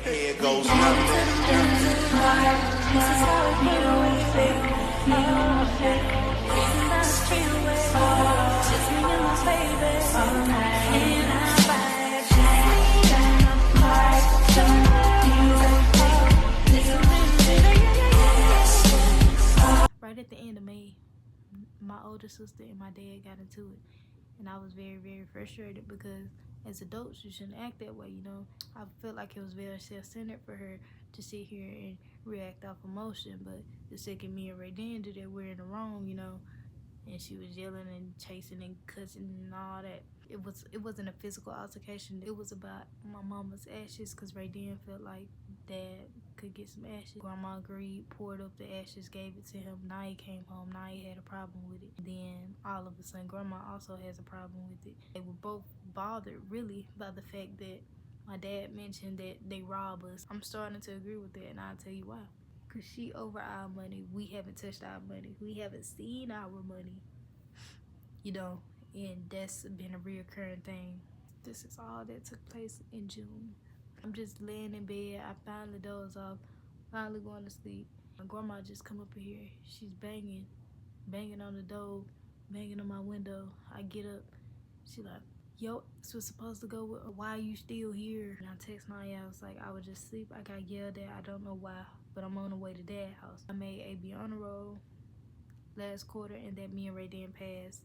Here goes nothing. Right at the end of May, my older sister and my dad got into it, and I was very, very frustrated because as adults, you shouldn't act that way, you know. I felt like it was very self-centered for her to sit here and react off emotion, but the second me and Ray Dan did that, we're in the wrong, you know. And she was yelling and chasing and cussing and all that. It wasn't a physical altercation. It was about my mama's ashes because Ray Dan felt like dad could get some ashes. Grandma agreed, poured up the ashes, gave it to him. Now he came home. Now he had a problem with it. Then all of a sudden, Grandma also has a problem with it. They were both bothered really by the fact that my dad mentioned that they rob us. I'm starting to agree with that, and I'll tell you why. Because she over our money. We haven't touched our money. We haven't seen our money. You know, and that's been a reoccurring thing. This is all that took place in June. I'm just laying in bed. I finally doze off, finally going to sleep. My grandma just come up in here. She's banging on the door, banging on my window. I get up. She like, yo, this was supposed to go with, why are you still here? And I text Naya, I was like, I was just asleep. I got yelled at. I don't know why, but I'm on the way to dad's house. I made AB honor roll last quarter, and that me and Ray Dan passed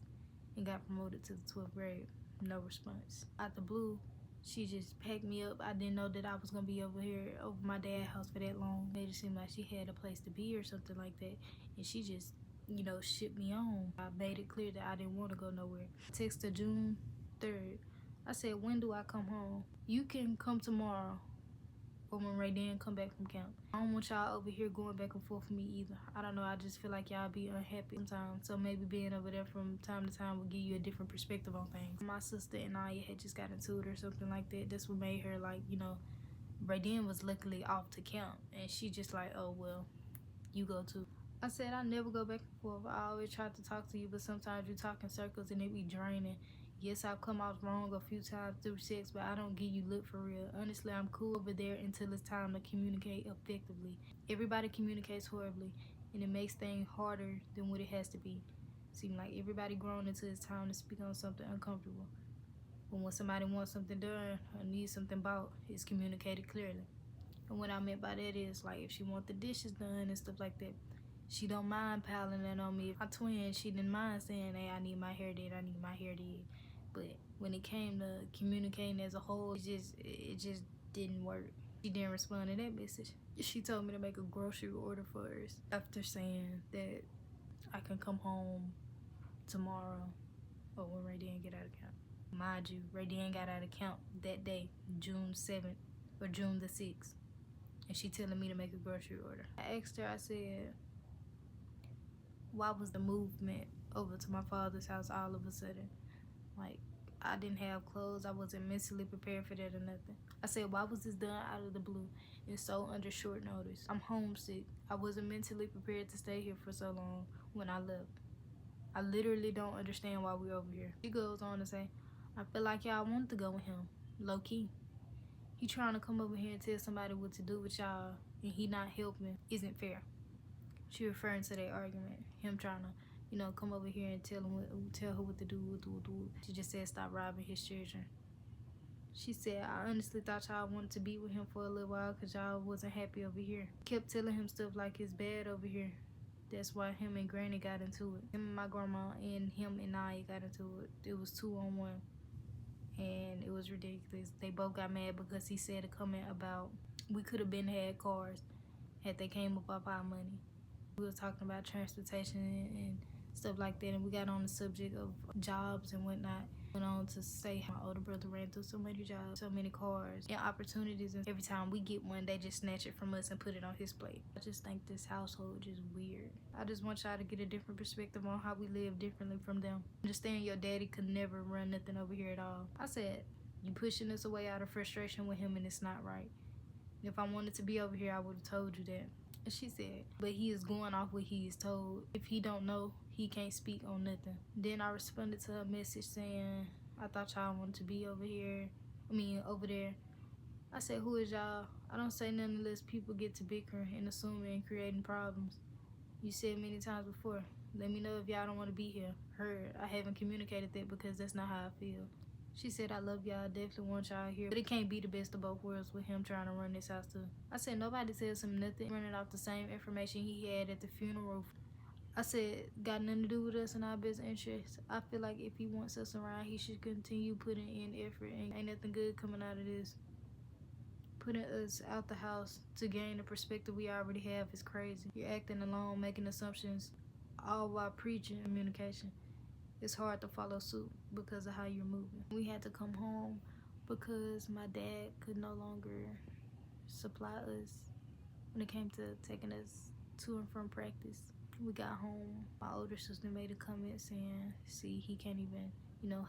and got promoted to the 12th grade. No response. Out the blue, she just packed me up. I didn't know that I was gonna be over here over my dad's house for that long. Made it seem like she had a place to be or something like that, and she just, you know, shipped me on. I made it clear that I didn't want to go nowhere. Text her June 3rd. I said, when do I come home? You can come tomorrow, or when Ray Dan come back from camp. I don't want y'all over here going back and forth with me either. I don't know, I just feel like y'all be unhappy sometimes. So maybe being over there from time to time will give you a different perspective on things. My sister and I had just got into it or something like that. That's what made her like, you know, Ray Dan was luckily off to camp. And she just like, oh, well, you go too. I said, I never go back and forth. I always try to talk to you, but sometimes you talk in circles and it be draining. Yes, I've come out wrong a few times through sex, but I don't give you lip for real. Honestly, I'm cool over there until it's time to communicate effectively. Everybody communicates horribly, and it makes things harder than what it has to be. Seems like everybody grown until it's time to speak on something uncomfortable. But when somebody wants something done or needs something bought, it's communicated clearly. And what I meant by that is, like, if she wants the dishes done and stuff like that, she don't mind piling that on me. If my twin, she didn't mind saying, hey, I need my hair did, I need my hair did. But when it came to communicating as a whole, it just didn't work. She didn't respond to that message. She told me to make a grocery order first after saying that I can come home tomorrow or when Ray Dan get out of camp. Mind you, Ray Dan got out of camp that day, June 7th or June the 6th. And she telling me to make a grocery order. I asked her, I said, why was the movement over to my father's house all of a sudden? Like, I didn't have clothes. I wasn't mentally prepared for that or nothing. I said, why was this done out of the blue and so under short notice? I'm homesick. I wasn't mentally prepared to stay here for so long when I left. I literally don't understand why we're over here. She goes on to say, I feel like y'all wanted to go with him, low key. He trying to come over here and tell somebody what to do with y'all and he not helping isn't fair. She referring to that argument, him trying to, you know, come over here and tell her what to do. She just said stop robbing his children. She said, I honestly thought y'all wanted to be with him for a little while because y'all wasn't happy over here. Kept telling him stuff like it's bad over here. That's why him and Granny got into it. Him and my grandma and him and I got into it. It was 2-on-1. And it was ridiculous. They both got mad because he said a comment about we could have been had cars had they came up off our money. We were talking about transportation and stuff like that, and we got on the subject of jobs and whatnot. Went on to say how my older brother ran through so many jobs, so many cars and opportunities, and every time we get one, they just snatch it from us and put it on his plate. I just think this household is weird. I just want y'all to get a different perspective on how we live differently from them. Understand your daddy could never run nothing over here at all. I said, you pushing us away out of frustration with him and it's not right. If I wanted to be over here, I would have told you that. And she said, but he is going off what he is told. If he don't know, he can't speak on nothing. Then I responded to her message saying, I thought y'all wanted to be over here. Over there. I said, who is y'all? I don't say nothing unless people get to bickering and assuming and creating problems. You said many times before, let me know if y'all don't want to be here. Heard, I haven't communicated that because that's not how I feel. She said, I love y'all, I definitely want y'all here. But it can't be the best of both worlds with him trying to run this house too. I said, nobody tells him nothing, running off the same information he had at the funeral. I said, got nothing to do with us and our best interests. I feel like if he wants us around, he should continue putting in effort, and ain't nothing good coming out of this. Putting us out the house to gain the perspective we already have is crazy. You're acting alone, making assumptions, all while preaching communication. It's hard to follow suit because of how you're moving. We had to come home because my dad could no longer supply us when it came to taking us to and from practice. We got home, my older sister made a comment saying, see, he can't even,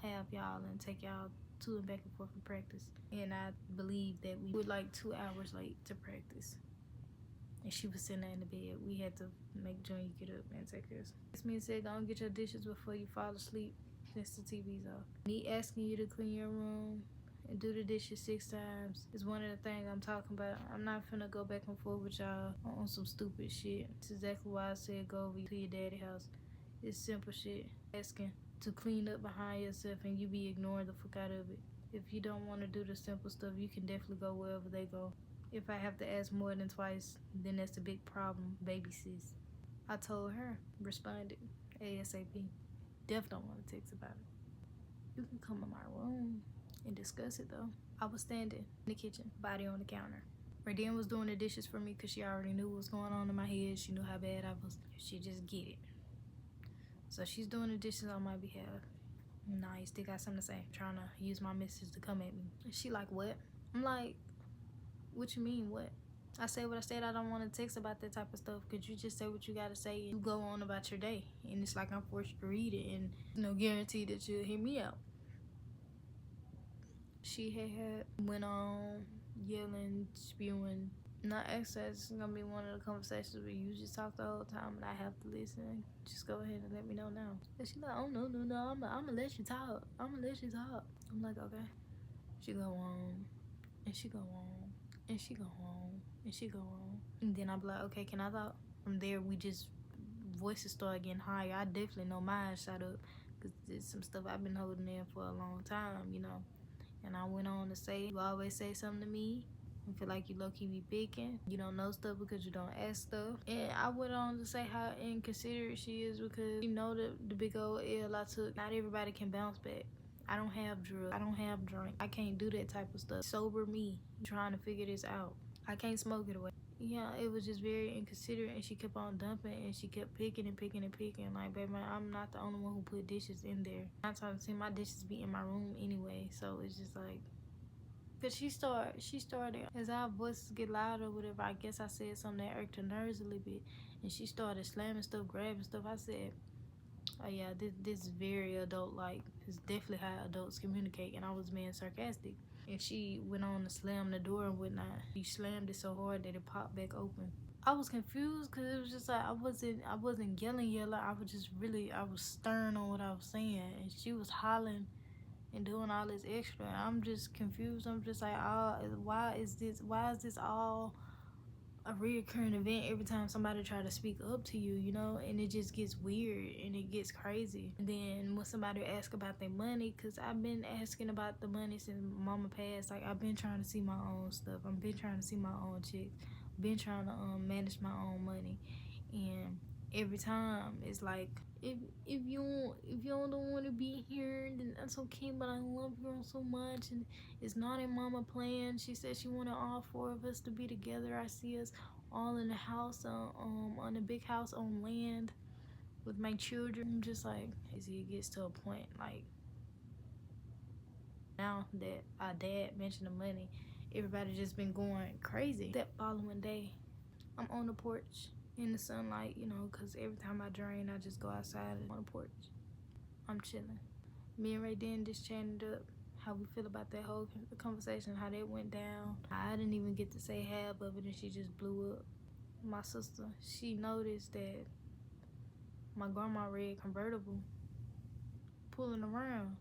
have y'all and take y'all to and back and forth for practice. And I believe that we were like 2 hours late to practice. And she was sitting there in the bed. We had to make Junior get up and take us. This man said, go and get your dishes before you fall asleep since the TV's off. Me asking you to clean your room and do the dishes 6 times is one of the things I'm talking about. I'm not finna go back and forth with y'all on some stupid shit. It's exactly why I said go over to your daddy's house. It's simple shit. Asking to clean up behind yourself and you be ignoring the fuck out of it. If you don't want to do the simple stuff, you can definitely go wherever they go. If I have to ask more than twice, then that's a big problem, baby sis. I told her, responded ASAP. Definitely don't want to text about it. You can come in my room and discuss it though. I was standing in the kitchen, body on the counter. Raiden was doing the dishes for me because she already knew what was going on in my head. She knew how bad I was. She just get it. So she's doing the dishes on my behalf. Nah, you still got something to say. Trying to use my message to come at me. And she like, what? I'm like, what you mean, what? I said what I said. I don't want to text about that type of stuff. Could you just say what you got to say and you go on about your day? And it's like I'm forced to read it and no guarantee that you'll hear me out. She had went on yelling, spewing. Not access is gonna be one of the conversations where you just talk the whole time and I have to listen. Just go ahead and let me know now. And she's like, oh no, I'm gonna let you talk. I'm like, okay. She go on and she go on and she go on and she go on. And then I'm like, okay, can I talk? From there, we just voices start getting higher. I definitely know mine shut up because there's some stuff I've been holding in for a long time, And I went on to say, you always say something to me. I feel like you low-key be picking. You don't know stuff because you don't ask stuff. And I went on to say how inconsiderate she is because you know the big old L I took. Not everybody can bounce back. I don't have drugs. I don't have drink. I can't do that type of stuff. Sober me. I'm trying to figure this out. I can't smoke it away. Yeah, it was just very inconsiderate and she kept on dumping and she kept picking and picking and picking. Like, baby, I'm not the only one who put dishes in there. I'm trying to see my dishes be in my room anyway. So it's just like, cause she started, as our voices get louder or whatever, I guess I said something that irked her nerves a little bit. And she started slamming stuff, grabbing stuff. I said, oh yeah, this is very adult-like. It's definitely how adults communicate. And I was being sarcastic. And she went on to slam the door and whatnot. She slammed it so hard that it popped back open. I was confused because it was just like I wasn't yelling. I was stern on what I was saying. And she was hollering and doing all this extra. And I'm just confused. I'm just like, oh, why is this all a reoccurring event every time somebody try to speak up to you, and it just gets weird and it gets crazy. And then when somebody asks about their money, because I've been asking about the money since mama passed. Like, I've been trying to see my own stuff. I've been trying to see my own checks. Been trying to manage my own money. And every time it's like, if you don't want to be here, then that's okay, but I love you so much and it's not in mama plan. She said she wanted all 4 of us to be together. I see us all in the house, on the big house on land with my children. I'm just like, it gets to a point like, now that our dad mentioned the money, everybody just been going crazy. That following day, I'm on the porch in the sunlight, because every time I drain, I just go outside on the porch. I'm chilling. Me and Raiden just chatted up how we feel about that whole conversation, how that went down. I didn't even get to say half of it and she just blew up. My sister, she noticed that my grandma red convertible pulling around.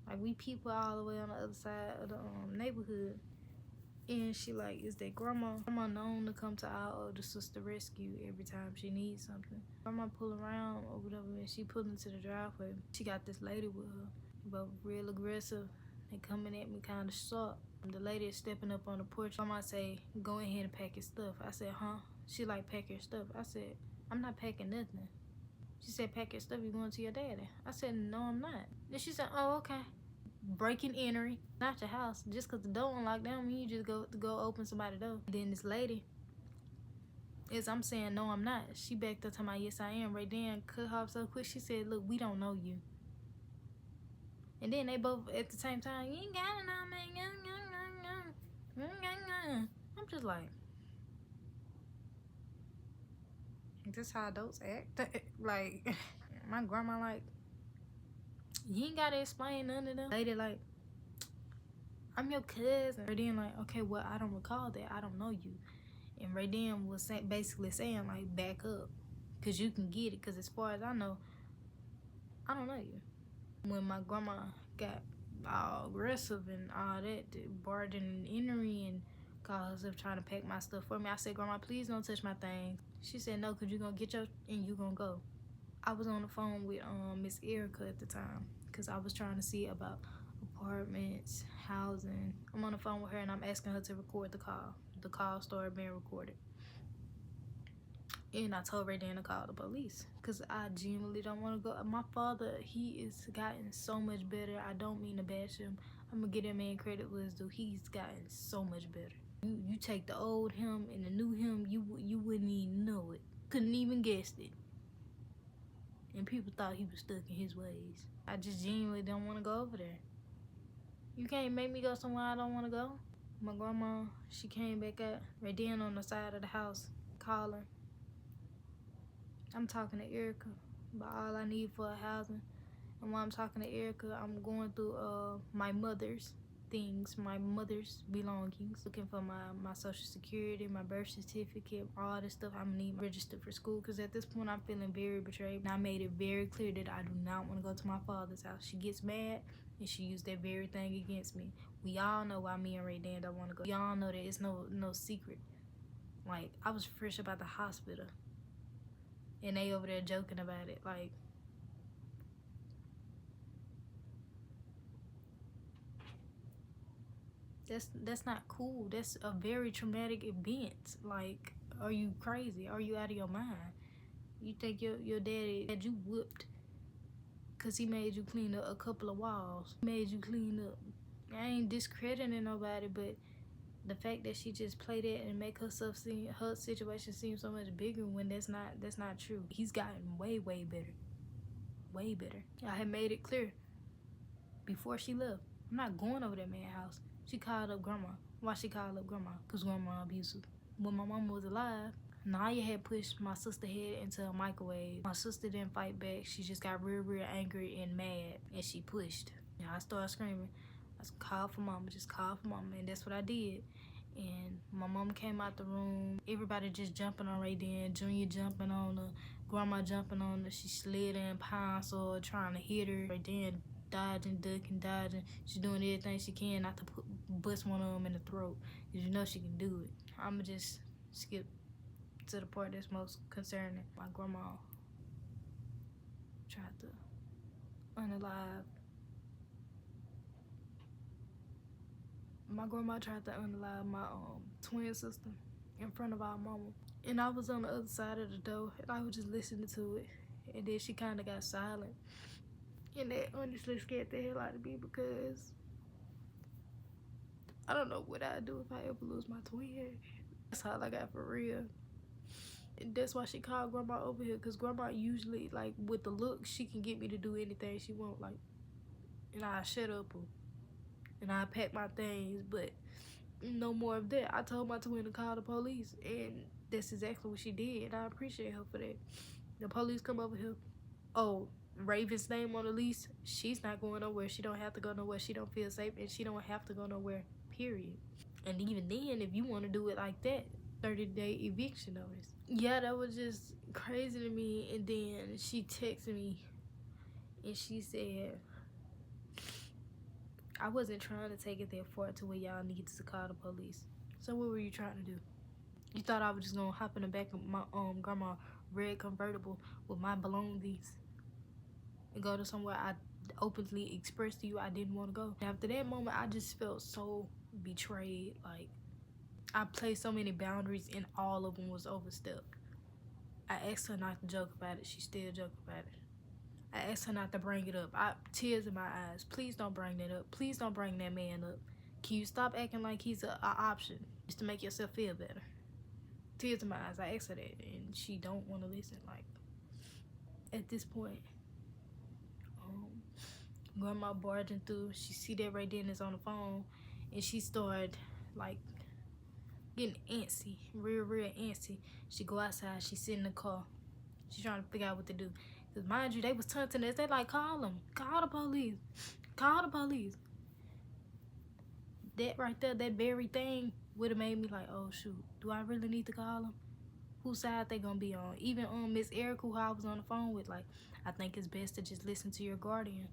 Like, we people all the way on the other side of the neighborhood. And she like, is that grandma? Grandma known to come to our older sister rescue every time she needs something. Grandma pull around or whatever, and she pulled into the driveway. She got this lady with her, but real aggressive and coming at me kind of sharp. The lady is stepping up on the porch. Grandma say, go ahead and pack your stuff. I said, huh? She like, pack your stuff. I said, I'm not packing nothing. She said, pack your stuff, you going to your daddy. I said, no, I'm not. Then she said, oh, okay. Breaking entry, not your house. Just because the door unlocked down mean you just go open somebody's door. Then this lady, as I'm saying, no, I'm not. She backed up to my, yes, I am. Right then, cut off so quick. She said, look, we don't know you. And then they both, at the same time, you ain't got it now, man. I'm just like, this how adults act? Like, my grandma like, you ain't gotta explain none of them. Lady like, I'm your cousin. Right then like, okay, well, I don't recall that. I don't know you. And Ray Dan was basically saying like, back up, cause you can get it. Cause as far as I know, I don't know you. When my grandma got all aggressive and all that, barging and entering and called herself trying to pack my stuff for me, I said, Grandma, please don't touch my things. She said, no, cause you gonna get your and you gonna go. I was on the phone with Miss Erica at the time, cause I was trying to see about apartments, housing. I'm on the phone with her and I'm asking her to record the call. The call started being recorded. And I told Ray Dan to call the police because I genuinely don't want to go. My father, he is gotten so much better. I don't mean to bash him. I'm going to give that man credit with his due. He's gotten so much better. You take the old him and the new him, you wouldn't even know it. Couldn't even guess it. And people thought he was stuck in his ways. I just genuinely don't want to go over there. You can't make me go somewhere I don't want to go. My grandma, she came back up. Ray Dan on the side of the house, calling. I'm talking to Erica about all I need for a housing. And while I'm talking to Erica, I'm going through my mother's things, my mother's belongings, looking for my social security, my birth certificate, all this stuff I'm gonna need registered for school. Because at this point, I'm feeling very betrayed. And I made it very clear that I do not want to go to my father's house. She gets mad and she used that very thing against me. We all know why me and Ray Dan don't want to go. We all know that it's no secret. Like, I was fresh about the hospital. And they over there joking about it. Like, that's not cool. That's a very traumatic event. Like, are you crazy? Are you out of your mind? You think your daddy had you whooped because he made you clean up a couple of walls. He made you clean up. I ain't discrediting nobody, but the fact that she just played it and make herself seem, her situation seem so much bigger when that's not true. He's gotten way better. Way better. I had made it clear before she left. I'm not going over that man's house. She called up grandma. Why she called up grandma? Because grandma abusive. When my mama was alive, Naya had pushed my sister head into a microwave. My sister didn't fight back. She just got real angry and mad, and she pushed. And I started screaming. I called for mama, just called for mama, and that's what I did. And my mom came out the room. Everybody just jumping on Ray Dan. Junior jumping on her. Grandma jumping on her. She slid in pound sword trying to hit her. Ray Dan dodging, ducking, dodging. She's doing everything she can not to bust one of them in the throat. Because you know she can do it. I'ma just skip to the part that's most concerning. My grandma tried to unalive. My grandma tried to unalive my twin sister in front of our mama. And I was on the other side of the door and I was just listening to it. And then she kind of got silent. And that honestly scared the hell out of me because I don't know what I'd do if I ever lose my twin. That's all I got for real. And that's why she called grandma over here, because grandma usually, like, with the look, she can get me to do anything she want, like, and I shut up her. And I pack my things, but no more of that. I told my twin to call the police, and that's exactly what she did, and I appreciate her for that. The police come over here. Oh, Raven's name on the lease, she's not going nowhere. She don't have to go nowhere. She don't feel safe, and she don't have to go nowhere, period. And even then, if you want to do it like that, 30-day eviction notice. Yeah, that was just crazy to me. And then she texted me, and she said, I wasn't trying to take it that far to where y'all needed to call the police. So what were you trying to do? You thought I was just gonna hop in the back of my grandma red convertible with my belongings and go to somewhere I openly expressed to you I didn't want to go. After that moment, I just felt so betrayed. Like, I placed so many boundaries and all of them was overstepped. I asked her not to joke about it. She still joked about it. I asked her not to bring it up. Tears in my eyes. Please don't bring that up. Please don't bring that man up. Can you stop acting like he's a option just to make yourself feel better? Tears in my eyes. I asked her that, and she don't want to listen. Like, at this point, grandma barging through. She see that Ray Dennis is on the phone, and she started like getting antsy, real antsy. She go outside. She sit in the car. She trying to figure out what to do. Cause mind you, they was taunting us. They like, call them, call the police, call the police. That right there, that very thing would have made me like, oh shoot, do I really need to call them? Whose side they gonna be on? Even Miss Erica, who I was on the phone with, like, I think it's best to just listen to your guardian.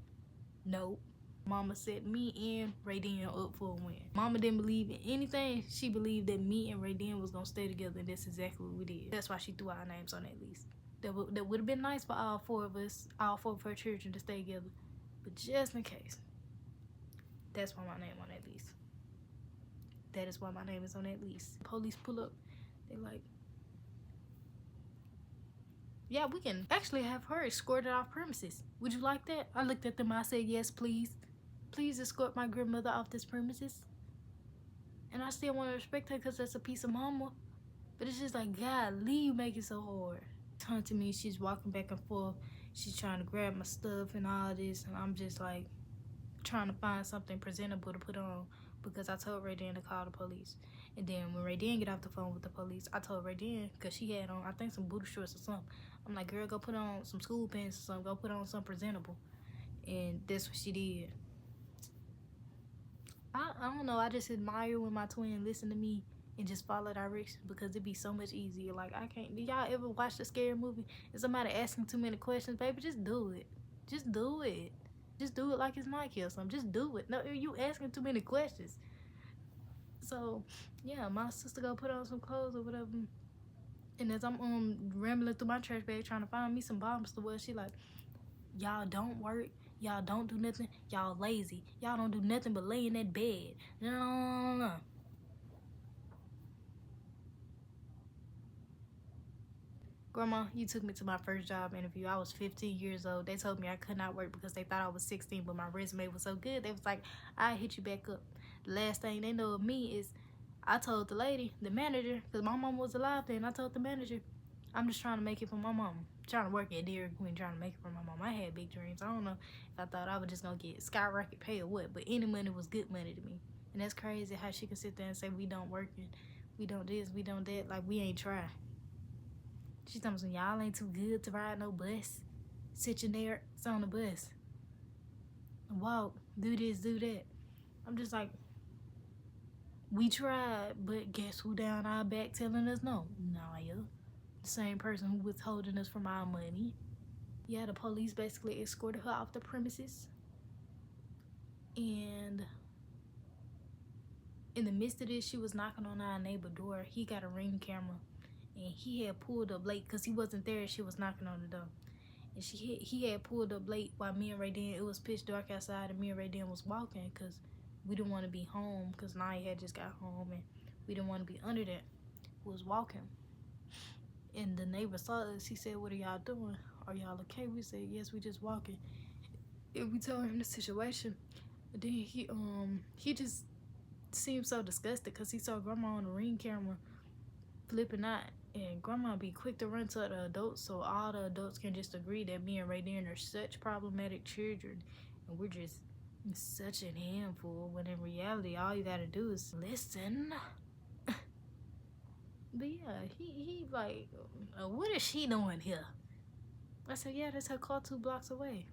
Nope. Mama set me and Raiden up for a win. Mama didn't believe in anything. She believed that me and Raiden was gonna stay together, and that's exactly what we did. That's why she threw our names on that list. That would have been nice for all four of us, all four of her children to stay together. But just in case, that's why my name on that list. That is why my name is on that list. Police pull up. They like, yeah, we can actually have her escorted off premises. Would you like that? I looked at them. I said, yes, please. Please escort my grandmother off this premises. And I still want to respect her because that's a piece of mama. But it's just like, golly, you make it so hard. Turn to me, she's walking back and forth. She's trying to grab my stuff and all this. And I'm just like trying to find something presentable to put on because I told Raiden to call the police. And then when Raiden get off the phone with the police, I told Raiden, because she had on, I think, some booty shorts or something. I'm like, girl, go put on some school pants or something. Go put on something presentable. And that's what she did. I don't know. I just admire when my twin listen to me and just follow directions because it'd be so much easier. Like, I can't. Did y'all ever watch a scary movie and somebody asking too many questions? Baby, just do it. Just do it. Just do it like it's Nike or something. Just do it. No, you asking too many questions. So, yeah, my sister go put on some clothes or whatever. And as I'm rambling through my trash bag trying to find me some bombs to wear, she like, y'all don't work. Y'all don't do nothing. Y'all lazy. Y'all don't do nothing but lay in that bed. No. Grandma, you took me to my first job interview. I was 15 years old. They told me I could not work because they thought I was 16, but my resume was so good. They was like, I'll hit you back up. The last thing they know of me is I told the lady, the manager, because my mom was alive then, I told the manager, I'm just trying to make it for my mom. Trying to work at Dairy Queen, trying to make it for my mom. I had big dreams. I don't know if I thought I was just going to get skyrocket pay or what, but any money was good money to me. And that's crazy how she can sit there and say we don't work and we don't this, we don't that, like we ain't try. She telling me, y'all ain't too good to ride no bus. Sit your there, it's on the bus. Walk, do this, do that. I'm just like, we tried, but guess who down our back telling us no? Naya. The same person who was holding us from our money. Yeah, the police basically escorted her off the premises. And in the midst of this, she was knocking on our neighbor door. He got a Ring camera. And he had pulled up late because he wasn't there. She was knocking on the door. And he had pulled up late while me and Raiden, it was pitch dark outside, and me and Raiden was walking because we didn't want to be home because Naya had just got home and we didn't want to be under that. We was walking. And the neighbor saw us. He said, what are y'all doing? Are y'all okay? We said, yes, we just walking. And we told him the situation. But then he just seemed so disgusted because he saw Grandma on the Ring camera flipping out. And Grandma be quick to run to the adults so all the adults can just agree that me and Raiden are such problematic children. And we're just such a handful when in reality all you gotta do is listen. But yeah, he like, what is she doing here? I said, yeah, that's her car 2 blocks away.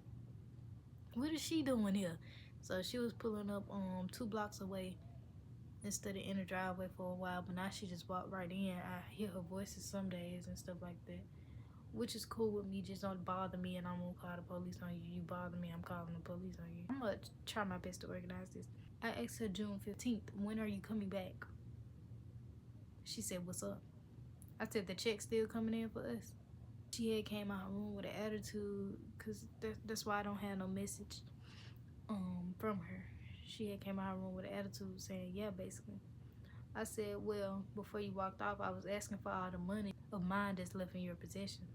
What is she doing here? So she was pulling up 2 blocks away instead of in the driveway for a while, but now she just walked right in. I hear her voices some days and stuff like that, which is cool with me. Just don't bother me and I won't call the police on you. You bother me, I'm calling the police on you. I'm gonna try my best to organize this. I asked her June 15th, when are you coming back? She said, what's up? I said, the check still coming in for us? She had came out her room with an attitude, because that's why I don't have no message from her. She had came out her room with an attitude saying, yeah, basically. I said, well, before you walked off, I was asking for all the money of mine that's left in your possession.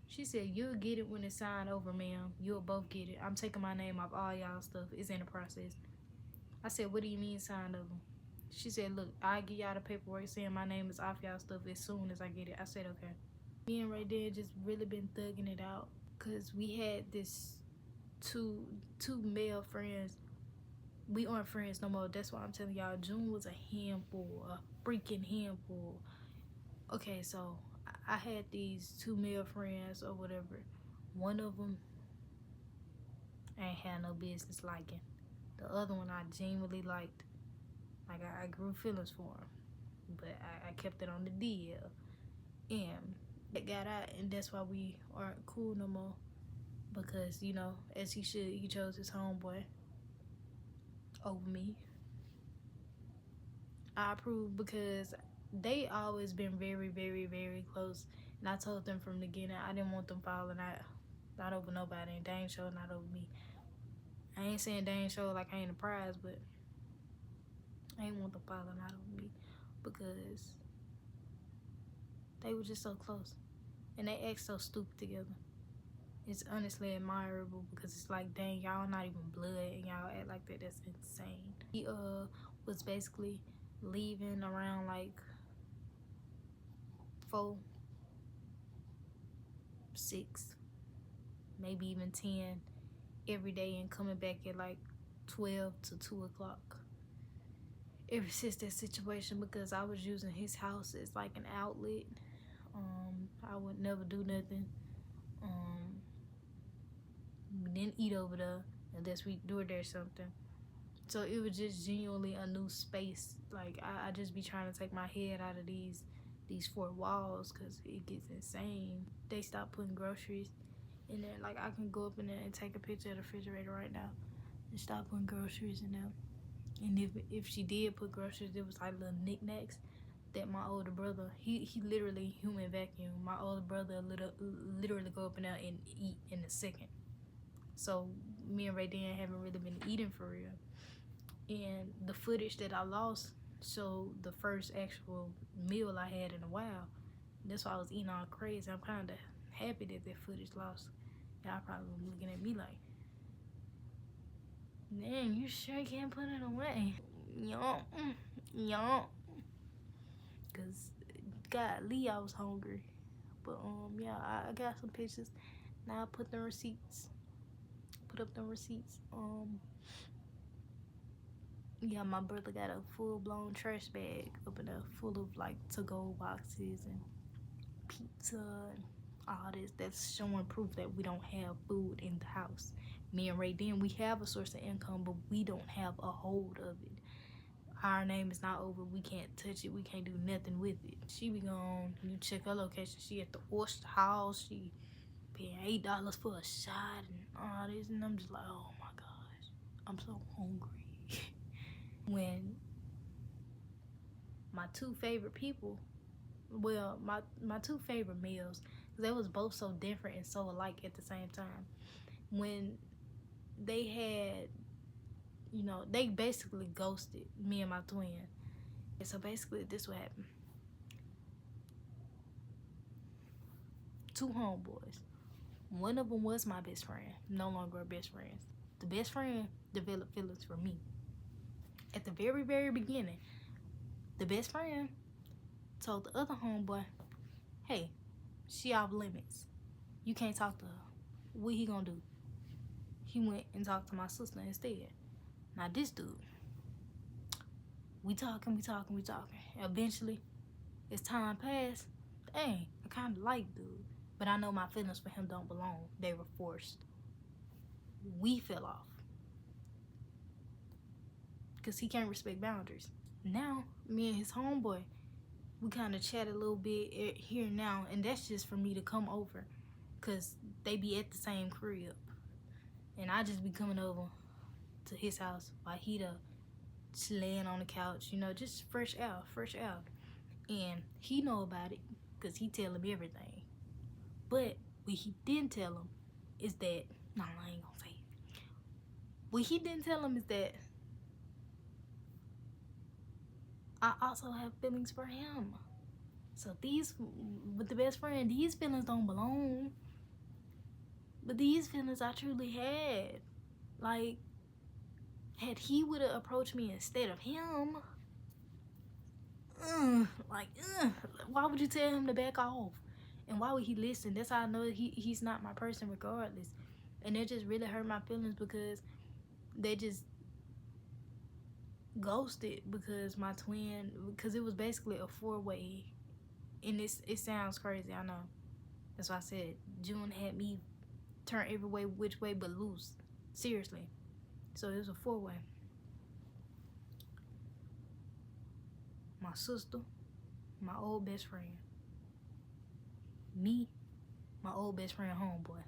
She said, you'll get it when it's signed over, ma'am. You'll both get it. I'm taking my name off all y'all stuff. It's in the process. I said, what do you mean signed over? She said, look, I'll give y'all the paperwork saying my name is off y'all stuff as soon as I get it. I said, okay. Me and right there just really been thugging it out, because we had this two male friends. We aren't friends no more. That's why I'm telling y'all, June was a handful, a freaking handful. Okay, so I had these two male friends or whatever. One of them I ain't had no business liking. The other one I genuinely liked. Like, I grew feelings for him, but I kept it on the DL. And it got out, and that's why we aren't cool no more. Because, you know, as he should, he chose his homeboy over me. I approve, because they always been very, very, very close. And I told them from the beginning, I didn't want them falling out. Not over nobody, and they ain't sure not over me. I ain't saying they ain't sure like I ain't a prize, but I ain't want them falling out over me, because they were just so close. And they act so stupid together. It's honestly admirable, because it's like, dang, y'all not even blood and y'all act like that. That's insane. He was basically leaving around like 4, 6, maybe even 10 every day, and coming back at like 12 to 2 o'clock. Ever since that situation, because I was using his house as like an outlet. I would never do nothing. We didn't eat over there unless we do it or something. So it was just genuinely a new space. Like, I just be trying to take my head out of these 4 walls, because it gets insane. They stopped putting groceries in there. Like, I can go up in there and take a picture of the refrigerator right now and stop putting groceries in there. And if she did put groceries, it was like little knickknacks that my older brother, he literally human vacuum. My older brother literally go up in there and eat in a second. So me and Ray Dan haven't really been eating for real. And the footage that I lost showed the first actual meal I had in a while. That's why I was eating all crazy. I'm kind of happy that footage lost. Y'all probably looking at me like, dang, you sure can't put it away. Yum. Cause golly, I was hungry. But yeah, I got some pictures. Now I put the receipts. Put up the receipts. Yeah, my brother got a full-blown trash bag up in there full of like to-go boxes and pizza and all this. That's showing proof that we don't have food in the house. Me and Ray Dan, we have a source of income, but we don't have a hold of it. Our name is not over. We can't touch it. We can't do nothing with it. She be gone. You check her location. She at the Oyster House. She paying $8 for a shot and all this. And I'm just like, oh my gosh, I'm so hungry. When my 2 favorite people, well, my 2 favorite meals, they was both so different and so alike at the same time. When they had, you know, they basically ghosted me and my twin. And so basically this what happened. 2 homeboys. One of them was my best friend, no longer best friends. The best friend developed feelings for me. At the very, very beginning, the best friend told the other homeboy, hey, she off limits. You can't talk to her. What he gonna do? He went and talked to my sister instead. Now this dude, we talking. Eventually, as time passed, dang, I kind of like dude. But I know my feelings for him don't belong. They were forced. We fell off. Because he can't respect boundaries. Now, me and his homeboy, we kind of chat a little bit here and now. And that's just for me to come over. Because they be at the same crib. And I just be coming over to his house while he just laying on the couch, you know, just fresh out. And he know about it because he tell him everything. But what he didn't tell him is that, no, I ain't gonna say it. What he didn't tell him is that I also have feelings for him. So these, with the best friend, these feelings don't belong. But these feelings I truly had. Like, had he would have approached me instead of him, why would you tell him to back off? And why would he listen? That's how I know he's not my person regardless. And it just really hurt my feelings because they just ghosted because my twin, because it was basically a 4-way. And it sounds crazy, I know. That's why I said June had me turn every way, which way but loose. Seriously. So it was a 4-way. My sister, my old best friend, me, my old best friend, homeboy.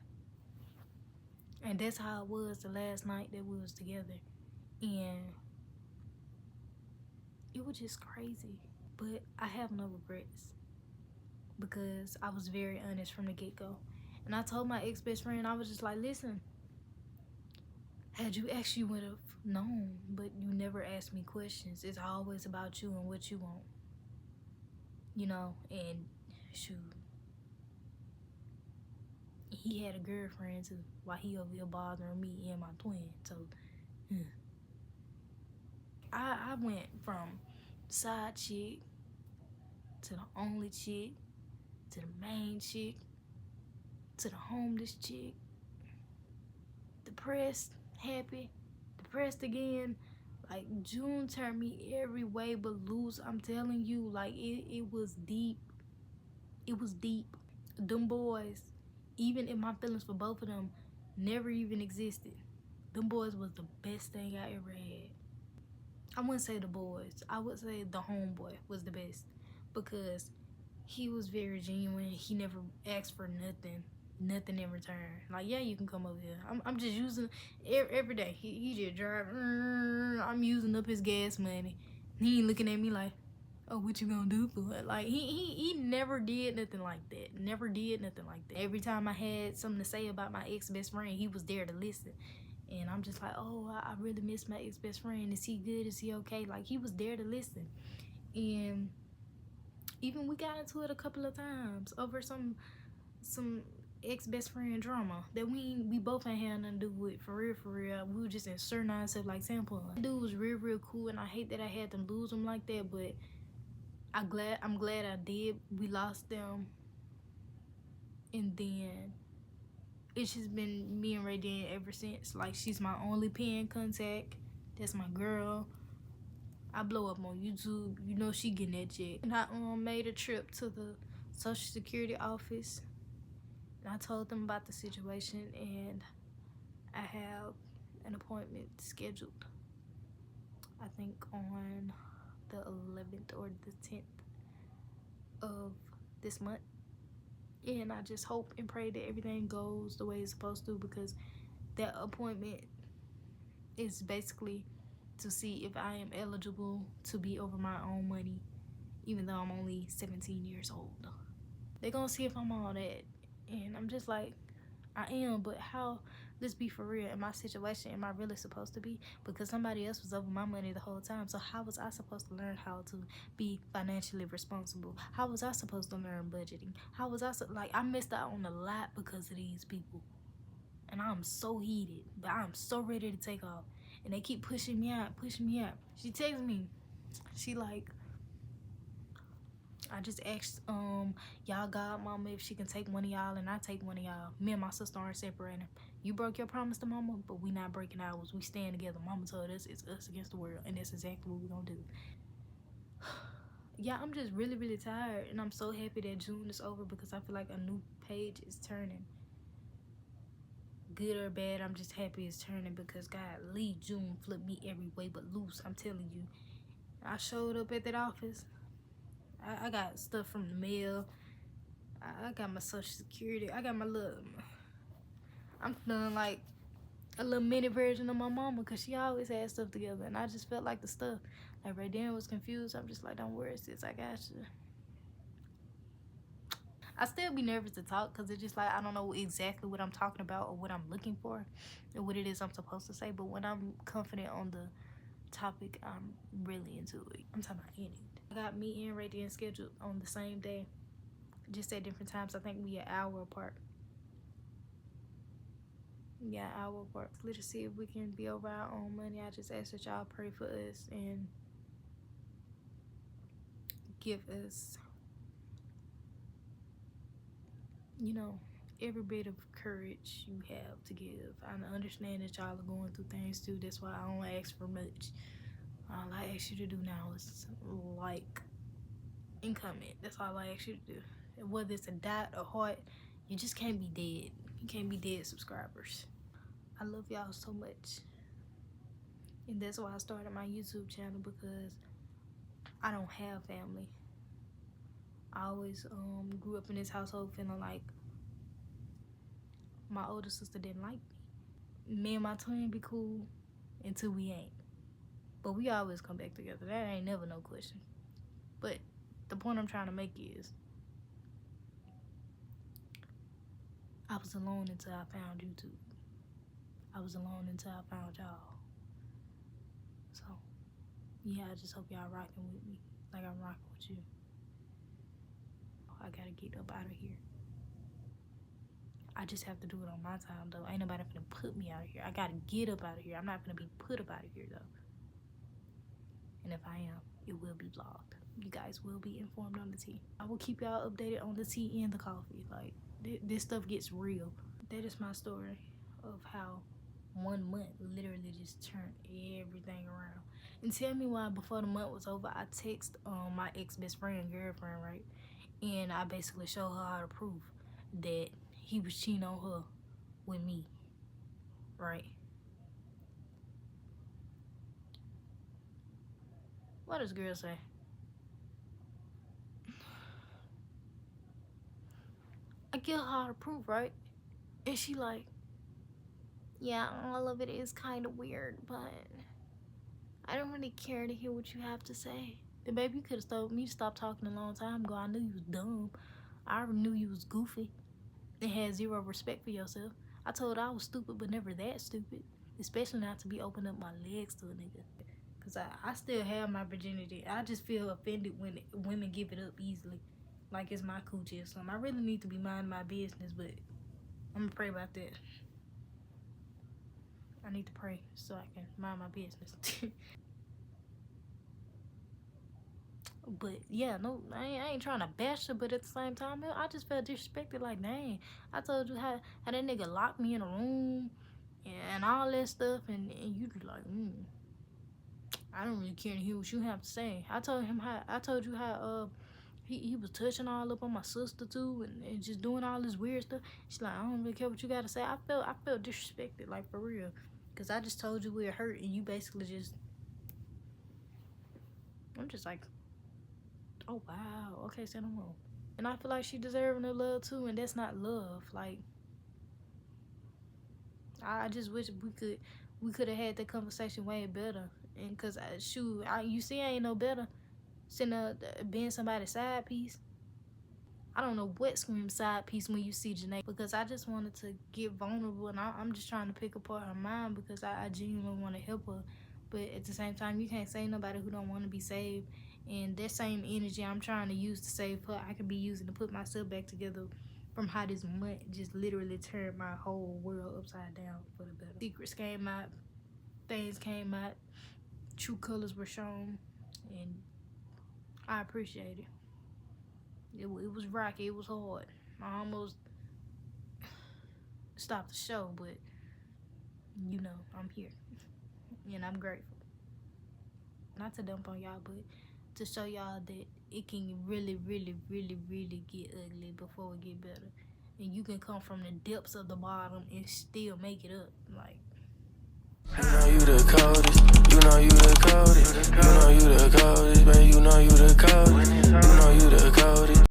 And that's how it was the last night that we was together. And it was just crazy. But I have no regrets because I was very honest from the get-go. And I told my ex-best friend, I was just like, listen, had you asked, you would have known, but you never asked me questions. It's always about you and what you want. You know, and shoot, he had a girlfriend too, while he over here bothering me and my twin. So, I went from side chick to the only chick to the main chick to the homeless chick, depressed, happy, depressed again. Like, June turned me every way but loose. I'm telling you, like, it was deep. It was deep. Them boys, even if my feelings for both of them never even existed, them boys was the best thing I ever had. I wouldn't say the boys. I would say the homeboy was the best because he was very genuine. He never asked for nothing in return. Like, yeah, you can come over here. I'm just using every day. He just driving. I'm using up his gas money. He ain't looking at me like, oh, what you gonna do for it? Like, he never did nothing like that. Never did nothing like that. Every time I had something to say about my ex-best friend, he was there to listen. And I'm just like, oh, I really miss my ex-best friend. Is he good? Is he okay? Like, he was there to listen. And even we got into it a couple of times over some ex-best friend drama that we both ain't had nothing to do with. For real. We were just inserting ourselves like tampons. The dude was real cool, and I hate that I had to lose him like that, but I'm glad I did. We lost them, and then it's just been me and Ray Dan ever since. Like, she's my only pen contact. That's my girl. I blow up on YouTube. You know she getting that check. And I made a trip to the Social Security office. And I told them about the situation, and I have an appointment scheduled, I think on the 11th or the 10th of this month. And I just hope and pray that everything goes the way it's supposed to, because that appointment is basically to see if I am eligible to be over my own money, even though I'm only 17 years old. They're gonna see if I'm all that. And I'm just like, I am, but how, let's be for real, in my situation, am I really supposed to be? Because somebody else was over my money the whole time. So how was I supposed to learn how to be financially responsible? How was I supposed to learn budgeting? How was I like, I missed out on a lot because of these people. And I'm so heated, but I'm so ready to take off. And they keep pushing me out. She texts me. She like, I just asked y'all godmama if she can take one of y'all, and I take one of y'all. Me and my sister aren't separating. You broke your promise to mama, but we not breaking ours. We stand together. Mama told us it's us against the world, and that's exactly what we gonna do. Yeah, I'm just really tired, and I'm so happy that June is over because I feel like a new page is turning. Good or bad, I'm just happy it's turning because golly, June flipped me every way but loose. I'm telling you. I showed up at that office. I got stuff from the mail. I got my Social Security. I got my little, I'm feeling like a little mini version of my mama, because she always had stuff together, and I just felt like the stuff. Like, Ray Dan was confused. I'm just like, don't worry, sis, I got you. I still be nervous to talk because it's just like I don't know exactly what I'm talking about or what I'm looking for or what it is I'm supposed to say. But when I'm confident on the topic, I'm really into it. I'm talking about anything. I got me and Ray Dan scheduled on the same day, just at different times. I think we an hour apart. Yeah, an hour apart. Let's see if we can be over our own money. I just ask that y'all pray for us and give us, you know, every bit of courage you have to give. I understand that y'all are going through things too. That's why I don't ask for much. All I ask you to do now is like and comment. That's all I ask you to do. And whether it's a dot or heart, you just can't be dead. You can't be dead subscribers. I love y'all so much. And that's why I started my YouTube channel, because I don't have family. I always grew up in this household feeling like my older sister didn't like me. Me and my twin be cool until we ain't. But we always come back together. That ain't never no question. But the point I'm trying to make is, I was alone until I found YouTube. I was alone until I found y'all. So, yeah, I just hope y'all rocking with me like I'm rocking with you. I gotta get up out of here. I just have to do it on my time, though. Ain't nobody finna put me out of here. I gotta get up out of here. I'm not gonna be put up out of here, though. And if I am, it will be vlogged. You guys will be informed on the tea. I will keep y'all updated on the tea and the coffee. Like, this stuff gets real. That is my story of how 1 month literally just turned everything around. And tell me why before the month was over, I text my ex-best friend, girlfriend, right? And I basically showed her how to prove that he was cheating on her with me, right? What does girl say? I get her how to prove, right? And she like, yeah, all of it is kind of weird, but I don't really care to hear what you have to say. Then baby, you could have told me to stop talking a long time ago. I knew you was dumb. I already knew you was goofy and had zero respect for yourself. I told her I was stupid, but never that stupid. Especially not to be opening up my legs to a nigga. Because I still have my virginity. I just feel offended when women give it up easily. Like it's my coochie or something. I really need to be minding my business, but I'm going to pray about that. I need to pray so I can mind my business. But yeah, no, I ain't trying to bash her, but at the same time, I just felt disrespected. Like, dang, I told you how that nigga locked me in a room and all that stuff, and you like, I don't really care to hear what you have to say. I told you how he was touching all up on my sister too, and just doing all this weird stuff. She's like, I don't really care what you gotta say. I felt disrespected, like, for real, because I just told you where it hurt, and you basically just, I'm just like, oh wow, okay, say no more. And I feel like she deserving of love too, and that's not love. Like, I just wish we could have had that conversation way better. And cause shoot, you see, I ain't no better sitting up being somebody's side piece. I don't know what screams side piece when you see Janae, because I just wanted to get vulnerable, and I'm just trying to pick apart her mind because I genuinely want to help her. But at the same time, you can't save nobody who don't want to be saved. And that same energy I'm trying to use to save her, I could be using to put myself back together from how this month just literally turned my whole world upside down for the better. Secrets came out, things came out, true colors were shown, and I appreciate it. It was rocky, it was hard. I almost stopped the show, but you know, I'm here. And I'm grateful. Not to dump on y'all, but to show y'all that it can really, really, really, really get ugly before it get better. And you can come from the depths of the bottom and still make it up. Like, You know you the coldest, you know you the coldest, you know you the coldest, babe, you know you the coldest, you know you the coldest.